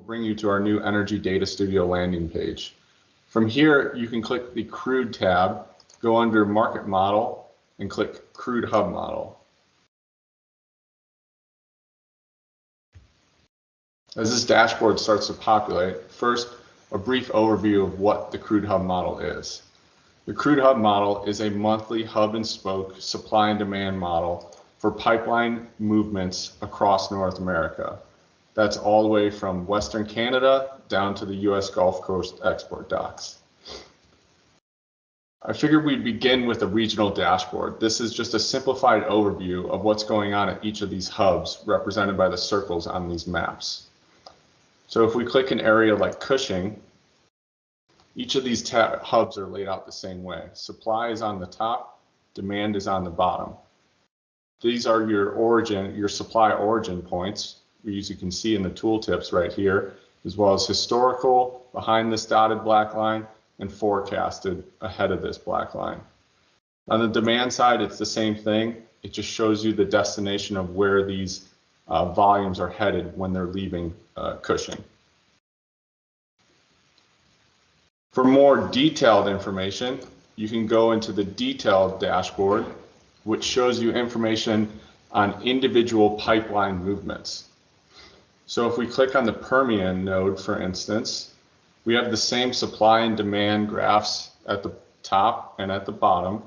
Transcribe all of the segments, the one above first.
will bring you to our new Energy Data Studio landing page. From here, you can click the Crude tab, go under Market Model, and click Crude Hub Model. As this dashboard starts to populate, first, a brief overview of what the Crude Hub Model is. The Crude Hub Model is a monthly hub and spoke supply and demand model for pipeline movements across North America. That's all the way from Western Canada down to the US Gulf Coast export docks. I figured we'd begin with a regional dashboard. This is just a simplified overview of what's going on at each of these hubs represented by the circles on these maps. So if we click an area like Cushing, each of these hubs are laid out the same way. Supply is on the top, demand is on the bottom. These are your supply origin points, as you can see in the tooltips right here, as well as historical behind this dotted black line and forecasted ahead of this black line. On the demand side, it's the same thing. It just shows you the destination of where these volumes are headed when they're leaving Cushing. For more detailed information, you can go into the detailed dashboard, which shows you information on individual pipeline movements. So if we click on the Permian node, for instance, we have the same supply and demand graphs at the top and at the bottom,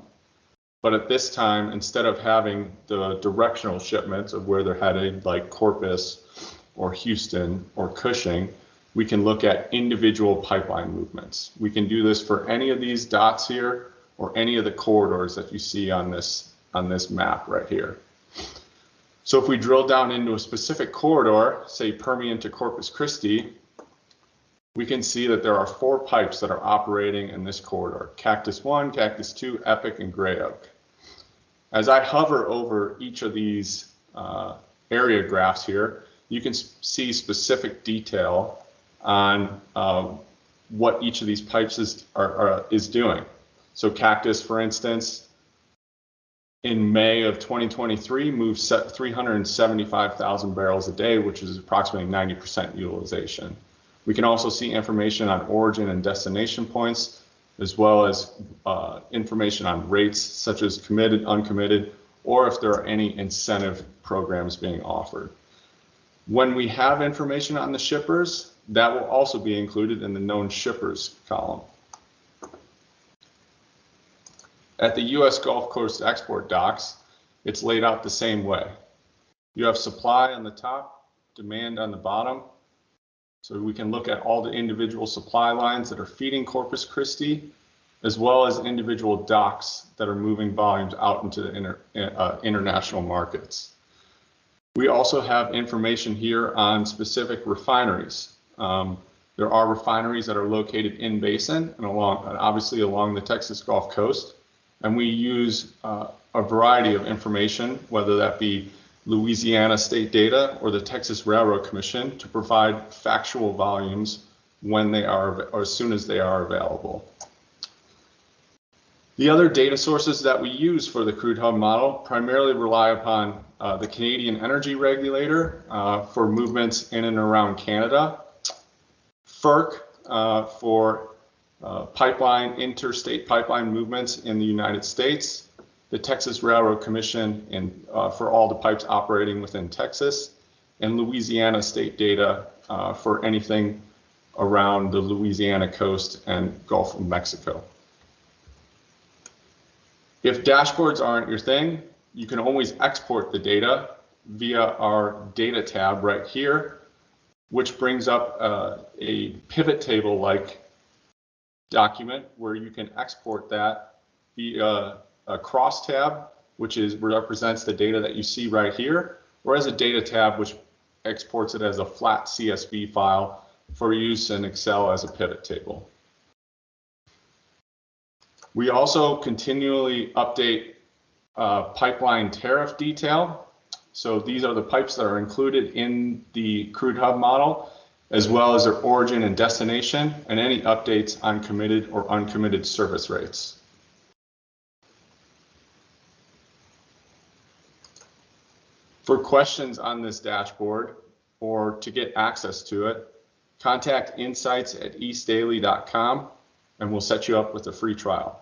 but at this time, instead of having the directional shipments of where they're headed, like Corpus or Houston or Cushing, we can look at individual pipeline movements. We can do this for any of these dots here or any of the corridors that you see on this map right here. So if we drill down into a specific corridor, say Permian to Corpus Christi, we can see that there are 4 pipes that are operating in this corridor: Cactus 1, Cactus 2, Epic, and Gray Oak. As I hover over each of these area graphs here, you can see specific detail on what each of these pipes is doing. So Cactus, for instance, in May of 2023, moved 375,000 barrels a day, which is approximately 90% utilization. We can also see information on origin and destination points, as well as information on rates, such as committed, uncommitted, or if there are any incentive programs being offered. When we have information on the shippers, that will also be included in the known shippers column. At the US Gulf Coast export docks, it's laid out the same way. You have supply on the top, demand on the bottom. So we can look at all the individual supply lines that are feeding Corpus Christi, as well as individual docks that are moving volumes out into the international markets. We also have information here on specific refineries. There are refineries that are located in basin and obviously along the Texas Gulf Coast. And we use a variety of information, whether that be Louisiana state data or the Texas Railroad Commission, to provide factual volumes when they are, or as soon as they are available. The other data sources that we use for the Crude Hub model primarily rely upon the Canadian Energy Regulator for movements in and around Canada, FERC for interstate pipeline movements in the United States, the Texas Railroad Commission for all the pipes operating within Texas, and Louisiana state data for anything around the Louisiana coast and Gulf of Mexico. If dashboards aren't your thing, you can always export the data via our data tab right here, which brings up a pivot table-like document where you can export that via a cross tab, which represents the data that you see right here, or as a data tab, which exports it as a flat CSV file for use in Excel as a pivot table. We also continually update pipeline tariff detail. So these are the pipes that are included in the Crude Hub model, as well as their origin and destination, and any updates on committed or uncommitted service rates. For questions on this dashboard or to get access to it, contact insights@eastdaily.com and we'll set you up with a free trial.